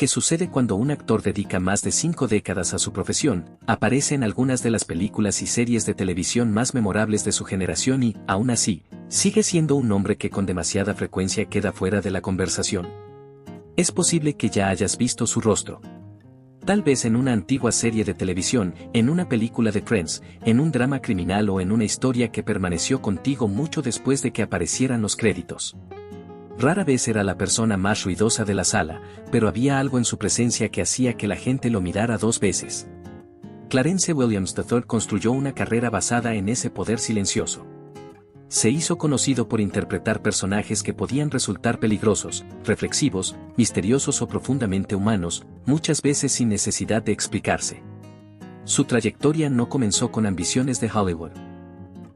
¿Qué sucede cuando un actor dedica más de 5 décadas a su profesión, aparece en algunas de las películas y series de televisión más memorables de su generación y, aún así, sigue siendo un nombre que con demasiada frecuencia queda fuera de la conversación? Es posible que ya hayas visto su rostro. Tal vez en una antigua serie de televisión, en una película de Friends, en un drama criminal o en una historia que permaneció contigo mucho después de que aparecieran los créditos. Rara vez era la persona más ruidosa de la sala, pero había algo en su presencia que hacía que la gente lo mirara 2 veces. Clarence Williams III construyó una carrera basada en ese poder silencioso. Se hizo conocido por interpretar personajes que podían resultar peligrosos, reflexivos, misteriosos o profundamente humanos, muchas veces sin necesidad de explicarse. Su trayectoria no comenzó con ambiciones de Hollywood.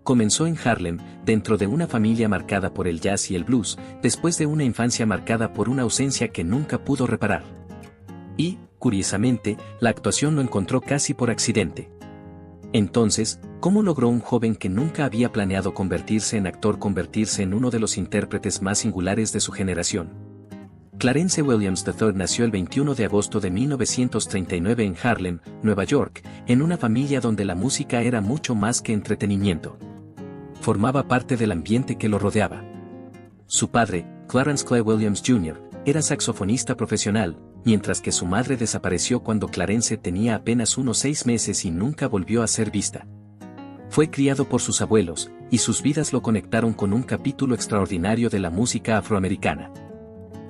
Comenzó en Harlem, dentro de una familia marcada por el jazz y el blues, después de una infancia marcada por una ausencia que nunca pudo reparar. Y, curiosamente, la actuación lo encontró casi por accidente. Entonces, ¿cómo logró un joven que nunca había planeado convertirse en actor convertirse en uno de los intérpretes más singulares de su generación? Clarence Williams III nació el 21 de agosto de 1939 en Harlem, Nueva York, en una familia donde la música era mucho más que entretenimiento. Formaba parte del ambiente que lo rodeaba. Su padre, Clarence Clay Williams Jr., era saxofonista profesional, mientras que su madre desapareció cuando Clarence tenía apenas unos 6 meses y nunca volvió a ser vista. Fue criado por sus abuelos, y sus vidas lo conectaron con un capítulo extraordinario de la música afroamericana.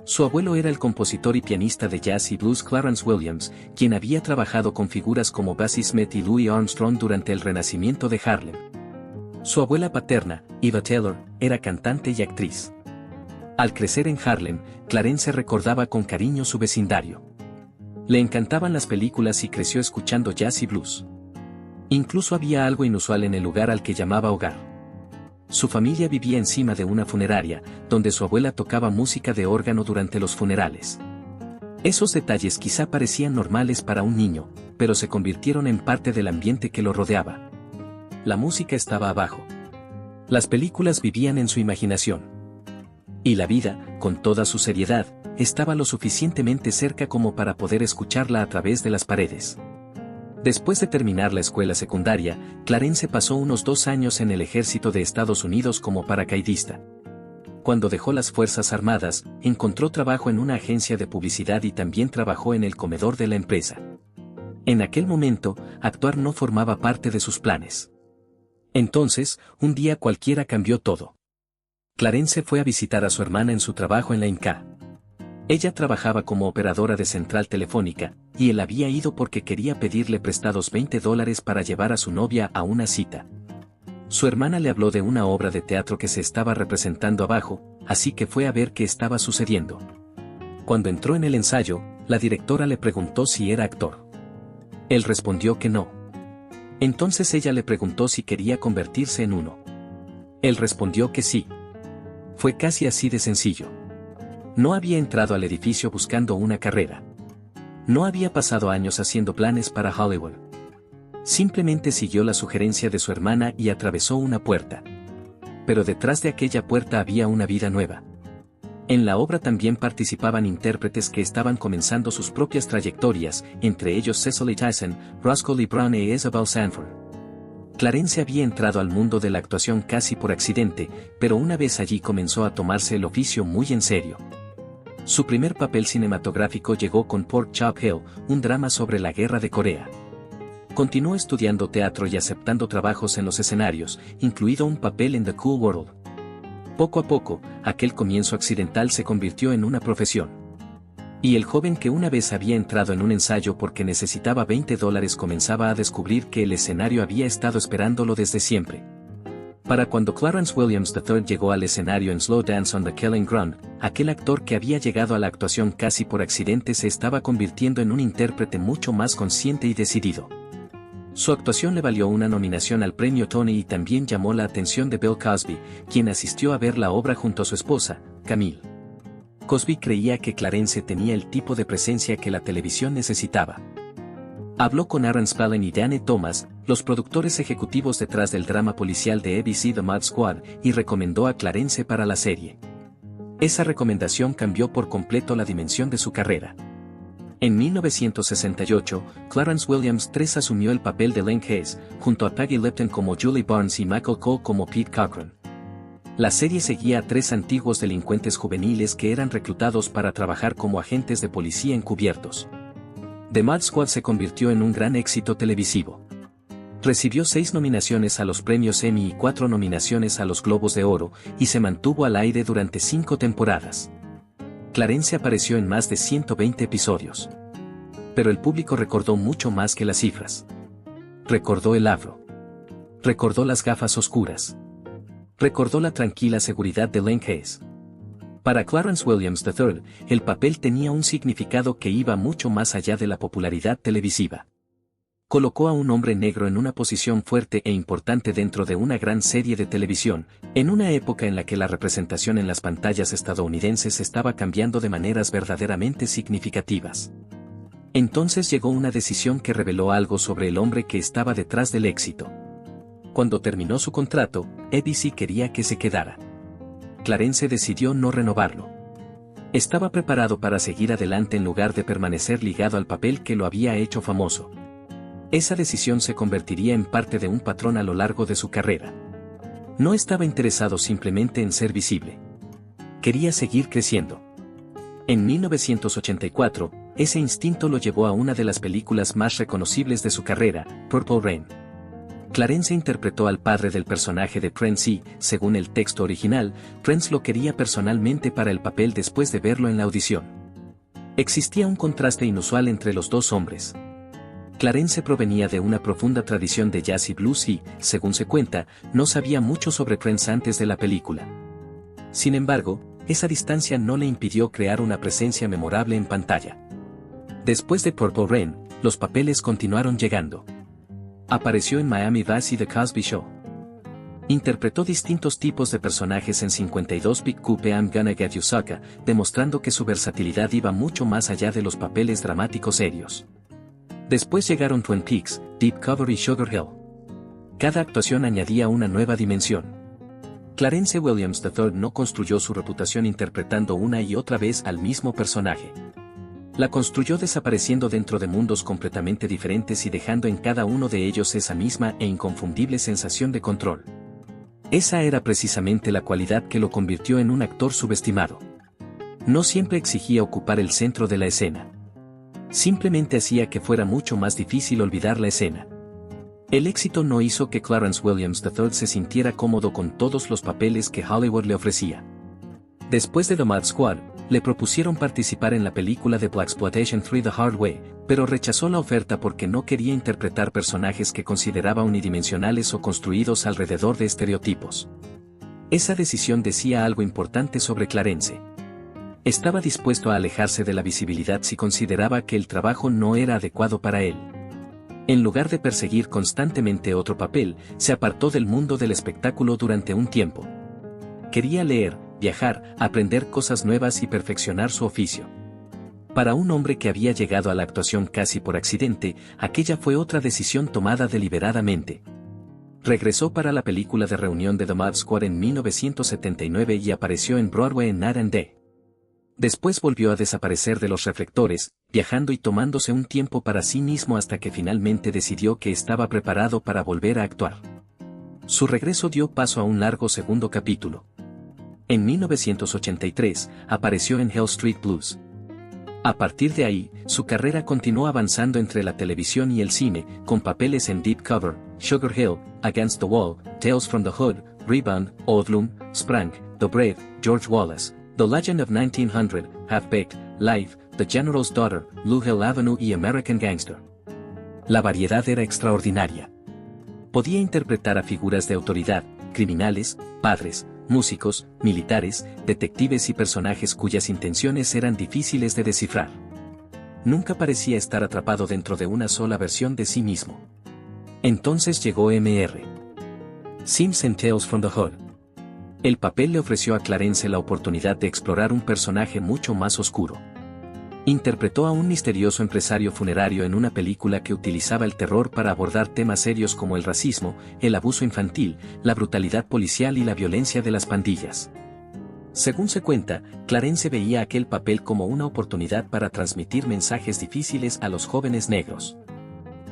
Su abuelo era el compositor y pianista de jazz y blues Clarence Williams, quien había trabajado con figuras como Bessie Smith y Louis Armstrong durante el renacimiento de Harlem. Su abuela paterna, Eva Taylor, era cantante y actriz. Al crecer en Harlem, Clarence recordaba con cariño su vecindario. Le encantaban las películas y creció escuchando jazz y blues. Incluso había algo inusual en el lugar al que llamaba hogar. Su familia vivía encima de una funeraria, donde su abuela tocaba música de órgano durante los funerales. Esos detalles quizá parecían normales para un niño, pero se convirtieron en parte del ambiente que lo rodeaba. La música estaba abajo. Las películas vivían en su imaginación. Y la vida, con toda su seriedad, estaba lo suficientemente cerca como para poder escucharla a través de las paredes. Después de terminar la escuela secundaria, Clarence pasó unos 2 años en el ejército de Estados Unidos como paracaidista. Cuando dejó las Fuerzas Armadas, encontró trabajo en una agencia de publicidad y también trabajó en el comedor de la empresa. En aquel momento, actuar no formaba parte de sus planes. Entonces, un día cualquiera cambió todo. Clarence fue a visitar a su hermana en su trabajo en la INCA. Ella trabajaba como operadora de central telefónica, y él había ido porque quería pedirle prestados $20 para llevar a su novia a una cita. Su hermana le habló de una obra de teatro que se estaba representando abajo, así que fue a ver qué estaba sucediendo. Cuando entró en el ensayo, la directora le preguntó si era actor. Él respondió que no. Entonces ella le preguntó si quería convertirse en uno. Él respondió que sí. Fue casi así de sencillo. No había entrado al edificio buscando una carrera. No había pasado años haciendo planes para Hollywood. Simplemente siguió la sugerencia de su hermana y atravesó una puerta. Pero detrás de aquella puerta había una vida nueva. En la obra también participaban intérpretes que estaban comenzando sus propias trayectorias, entre ellos Cecily Tyson, Roscoe Lee Brown e Isabel Sanford. Clarence había entrado al mundo de la actuación casi por accidente, pero una vez allí comenzó a tomarse el oficio muy en serio. Su primer papel cinematográfico llegó con Pork Chop Hill, un drama sobre la guerra de Corea. Continuó estudiando teatro y aceptando trabajos en los escenarios, incluido un papel en The Cool World. Poco a poco, aquel comienzo accidental se convirtió en una profesión. Y el joven que una vez había entrado en un ensayo porque necesitaba $20 comenzaba a descubrir que el escenario había estado esperándolo desde siempre. Para cuando Clarence Williams III llegó al escenario en Slow Dance on the Killing Ground, aquel actor que había llegado a la actuación casi por accidente se estaba convirtiendo en un intérprete mucho más consciente y decidido. Su actuación le valió una nominación al premio Tony y también llamó la atención de Bill Cosby, quien asistió a ver la obra junto a su esposa, Camille. Cosby creía que Clarence tenía el tipo de presencia que la televisión necesitaba. Habló con Aaron Spelling y Danny Thomas, los productores ejecutivos detrás del drama policial de ABC The Mod Squad, y recomendó a Clarence para la serie. Esa recomendación cambió por completo la dimensión de su carrera. En 1968, Clarence Williams III asumió el papel de Len Hayes, junto a Peggy Lipton como Julie Barnes y Michael Cole como Pete Cochran. La serie seguía a 3 antiguos delincuentes juveniles que eran reclutados para trabajar como agentes de policía encubiertos. The Mod Squad se convirtió en un gran éxito televisivo. Recibió 6 nominaciones a los premios Emmy y 4 nominaciones a los Globos de Oro, y se mantuvo al aire durante 5 temporadas. Clarence apareció en más de 120 episodios. Pero el público recordó mucho más que las cifras. Recordó el afro. Recordó las gafas oscuras. Recordó la tranquila seguridad de Len Hayes. Para Clarence Williams III, el papel tenía un significado que iba mucho más allá de la popularidad televisiva. Colocó a un hombre negro en una posición fuerte e importante dentro de una gran serie de televisión, en una época en la que la representación en las pantallas estadounidenses estaba cambiando de maneras verdaderamente significativas. Entonces llegó una decisión que reveló algo sobre el hombre que estaba detrás del éxito. Cuando terminó su contrato, ABC quería que se quedara. Clarence decidió no renovarlo. Estaba preparado para seguir adelante en lugar de permanecer ligado al papel que lo había hecho famoso. Esa decisión se convertiría en parte de un patrón a lo largo de su carrera. No estaba interesado simplemente en ser visible. Quería seguir creciendo. En 1984, ese instinto lo llevó a una de las películas más reconocibles de su carrera, Purple Rain. Clarence interpretó al padre del personaje de Prince y, según el texto original, Prince lo quería personalmente para el papel después de verlo en la audición. Existía un contraste inusual entre los dos hombres. Clarence provenía de una profunda tradición de jazz y blues y, según se cuenta, no sabía mucho sobre Prince antes de la película. Sin embargo, esa distancia no le impidió crear una presencia memorable en pantalla. Después de Purple Rain, los papeles continuaron llegando. Apareció en Miami Vice y The Cosby Show. Interpretó distintos tipos de personajes en 52 Big Coupe I'm Gonna Get You Sucker, demostrando que su versatilidad iba mucho más allá de los papeles dramáticos serios. Después llegaron Twin Peaks, Deep Cover y Sugar Hill. Cada actuación añadía una nueva dimensión. Clarence Williams III no construyó su reputación interpretando una y otra vez al mismo personaje. La construyó desapareciendo dentro de mundos completamente diferentes y dejando en cada uno de ellos esa misma e inconfundible sensación de control. Esa era precisamente la cualidad que lo convirtió en un actor subestimado. No siempre exigía ocupar el centro de la escena. Simplemente hacía que fuera mucho más difícil olvidar la escena. El éxito no hizo que Clarence Williams III se sintiera cómodo con todos los papeles que Hollywood le ofrecía. Después de The Mod Squad, le propusieron participar en la película de Blaxploitation 3 The Hard Way, pero rechazó la oferta porque no quería interpretar personajes que consideraba unidimensionales o construidos alrededor de estereotipos. Esa decisión decía algo importante sobre Clarence. Estaba dispuesto a alejarse de la visibilidad si consideraba que el trabajo no era adecuado para él. En lugar de perseguir constantemente otro papel, se apartó del mundo del espectáculo durante un tiempo. Quería leer, viajar, aprender cosas nuevas y perfeccionar su oficio. Para un hombre que había llegado a la actuación casi por accidente, aquella fue otra decisión tomada deliberadamente. Regresó para la película de reunión de The Mod Squad en 1979 y apareció en Broadway en Night and Day. Después volvió a desaparecer de los reflectores, viajando y tomándose un tiempo para sí mismo hasta que finalmente decidió que estaba preparado para volver a actuar. Su regreso dio paso a un largo segundo capítulo. En 1983, apareció en Hill Street Blues. A partir de ahí, su carrera continuó avanzando entre la televisión y el cine, con papeles en Deep Cover, Sugar Hill, Against the Wall, Tales from the Hood, Rebound, Odlum, Sprang, The Brave, George Wallace, The Legend of 1900, Half-Baked, Life, The General's Daughter, Blue Hill Avenue y American Gangster. La variedad era extraordinaria. Podía interpretar a figuras de autoridad, criminales, padres, músicos, militares, detectives y personajes cuyas intenciones eran difíciles de descifrar. Nunca parecía estar atrapado dentro de una sola versión de sí mismo. Entonces llegó Mr. Sims en Tales from the Hood. El papel le ofreció a Clarence la oportunidad de explorar un personaje mucho más oscuro. Interpretó a un misterioso empresario funerario en una película que utilizaba el terror para abordar temas serios como el racismo, el abuso infantil, la brutalidad policial y la violencia de las pandillas. Según se cuenta, Clarence veía aquel papel como una oportunidad para transmitir mensajes difíciles a los jóvenes negros.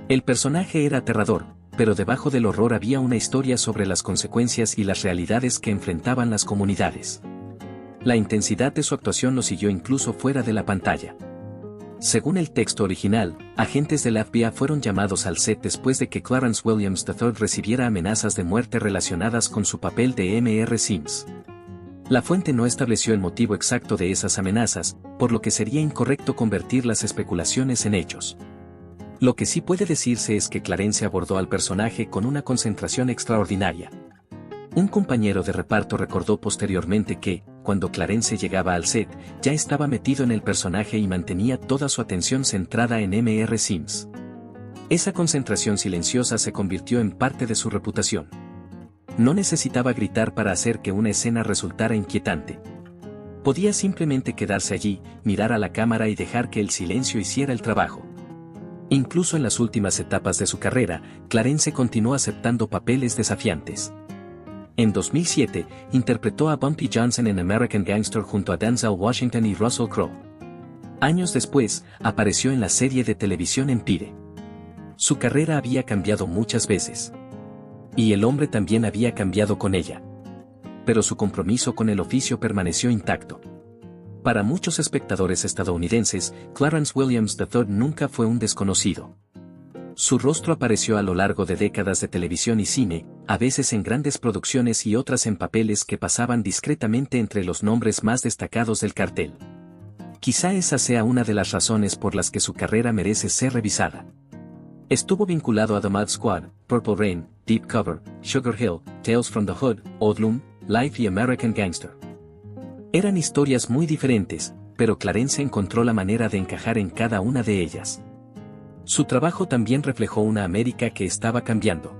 El personaje era aterrador, pero debajo del horror había una historia sobre las consecuencias y las realidades que enfrentaban las comunidades. La intensidad de su actuación lo siguió incluso fuera de la pantalla. Según el texto original, agentes del FBI fueron llamados al set después de que Clarence Williams III recibiera amenazas de muerte relacionadas con su papel de Mr. Sims. La fuente no estableció el motivo exacto de esas amenazas, por lo que sería incorrecto convertir las especulaciones en hechos. Lo que sí puede decirse es que Clarence abordó al personaje con una concentración extraordinaria. Un compañero de reparto recordó posteriormente que, cuando Clarence llegaba al set, ya estaba metido en el personaje y mantenía toda su atención centrada en Mr. Sims. Esa concentración silenciosa se convirtió en parte de su reputación. No necesitaba gritar para hacer que una escena resultara inquietante. Podía simplemente quedarse allí, mirar a la cámara y dejar que el silencio hiciera el trabajo. Incluso en las últimas etapas de su carrera, Clarence continuó aceptando papeles desafiantes. En 2007, interpretó a Bumpy Johnson en American Gangster junto a Denzel Washington y Russell Crowe. Años después, apareció en la serie de televisión Empire. Su carrera había cambiado muchas veces. Y el hombre también había cambiado con ella. Pero su compromiso con el oficio permaneció intacto. Para muchos espectadores estadounidenses, Clarence Williams III nunca fue un desconocido. Su rostro apareció a lo largo de décadas de televisión y cine, a veces en grandes producciones y otras en papeles que pasaban discretamente entre los nombres más destacados del cartel. Quizá esa sea una de las razones por las que su carrera merece ser revisada. Estuvo vinculado a The Mod Squad, Purple Rain, Deep Cover, Sugar Hill, Tales from the Hood, Odlum, Life y American Gangster. Eran historias muy diferentes, pero Clarence encontró la manera de encajar en cada una de ellas. Su trabajo también reflejó una América que estaba cambiando.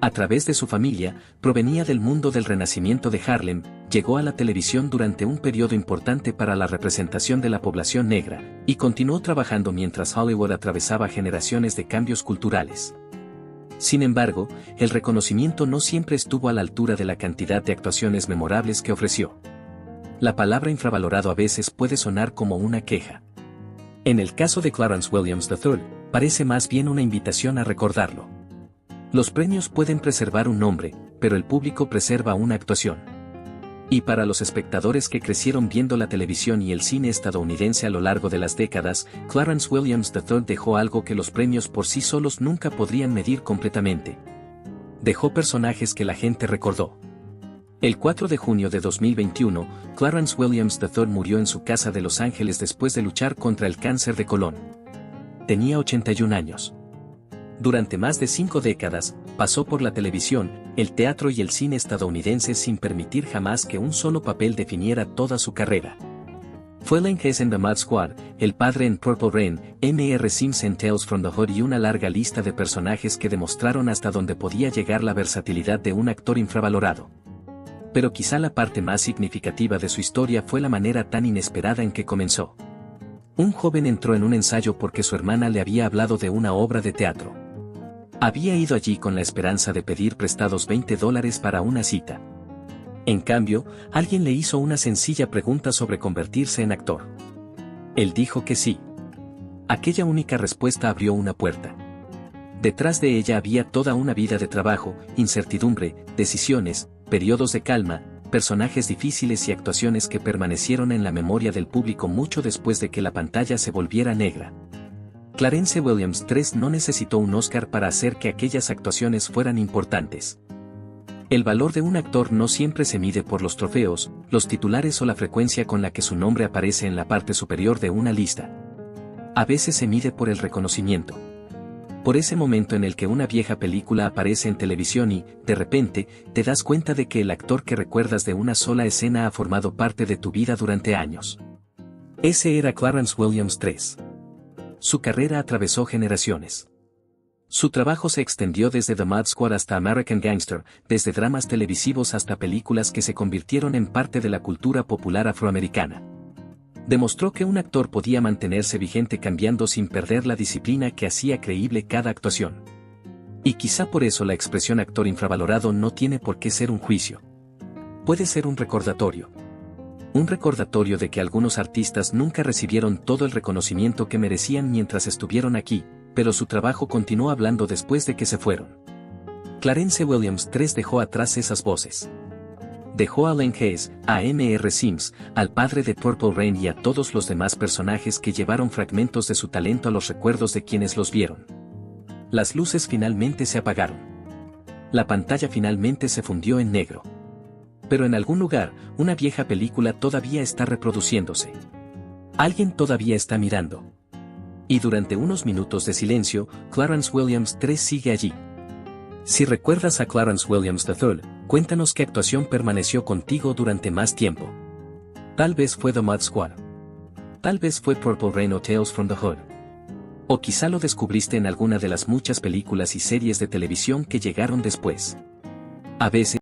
A través de su familia, provenía del mundo del renacimiento de Harlem, llegó a la televisión durante un periodo importante para la representación de la población negra, y continuó trabajando mientras Hollywood atravesaba generaciones de cambios culturales. Sin embargo, el reconocimiento no siempre estuvo a la altura de la cantidad de actuaciones memorables que ofreció. La palabra infravalorado a veces puede sonar como una queja. En el caso de Clarence Williams III, parece más bien una invitación a recordarlo. Los premios pueden preservar un nombre, pero el público preserva una actuación. Y para los espectadores que crecieron viendo la televisión y el cine estadounidense a lo largo de las décadas, Clarence Williams III dejó algo que los premios por sí solos nunca podrían medir completamente. Dejó personajes que la gente recordó. El 4 de junio de 2021, Clarence Williams III murió en su casa de Los Ángeles después de luchar contra el cáncer de colon. Tenía 81 años. Durante más de 5 décadas, pasó por la televisión, el teatro y el cine estadounidenses sin permitir jamás que un solo papel definiera toda su carrera. Fue Lankes en The Mod Squad, el padre en Purple Rain, Mr. Sims en Tales from the Hood y una larga lista de personajes que demostraron hasta dónde podía llegar la versatilidad de un actor infravalorado. Pero quizá la parte más significativa de su historia fue la manera tan inesperada en que comenzó. Un joven entró en un ensayo porque su hermana le había hablado de una obra de teatro. Había ido allí con la esperanza de pedir prestados $20 para una cita. En cambio, alguien le hizo una sencilla pregunta sobre convertirse en actor. Él dijo que sí. Aquella única respuesta abrió una puerta. Detrás de ella había toda una vida de trabajo, incertidumbre, decisiones, periodos de calma, personajes difíciles y actuaciones que permanecieron en la memoria del público mucho después de que la pantalla se volviera negra. Clarence Williams III no necesitó un Oscar para hacer que aquellas actuaciones fueran importantes. El valor de un actor no siempre se mide por los trofeos, los titulares o la frecuencia con la que su nombre aparece en la parte superior de una lista. A veces se mide por el reconocimiento. Por ese momento en el que una vieja película aparece en televisión y, de repente, te das cuenta de que el actor que recuerdas de una sola escena ha formado parte de tu vida durante años. Ese era Clarence Williams III. Su carrera atravesó generaciones. Su trabajo se extendió desde The Mod Squad hasta American Gangster, desde dramas televisivos hasta películas que se convirtieron en parte de la cultura popular afroamericana. Demostró que un actor podía mantenerse vigente cambiando sin perder la disciplina que hacía creíble cada actuación. Y quizá por eso la expresión actor infravalorado no tiene por qué ser un juicio. Puede ser un recordatorio. Un recordatorio de que algunos artistas nunca recibieron todo el reconocimiento que merecían mientras estuvieron aquí, pero su trabajo continuó hablando después de que se fueron. Clarence Williams III dejó atrás esas voces. Dejó a Len Hayes, a M.R. Sims, al padre de Purple Rain y a todos los demás personajes que llevaron fragmentos de su talento a los recuerdos de quienes los vieron. Las luces finalmente se apagaron. La pantalla finalmente se fundió en negro. Pero en algún lugar, una vieja película todavía está reproduciéndose. Alguien todavía está mirando. Y durante unos minutos de silencio, Clarence Williams III sigue allí. Si recuerdas a Clarence Williams III, cuéntanos qué actuación permaneció contigo durante más tiempo. Tal vez fue The Mod Squad. Tal vez fue Purple Rain o Tales from the Hood. O quizá lo descubriste en alguna de las muchas películas y series de televisión que llegaron después. A veces,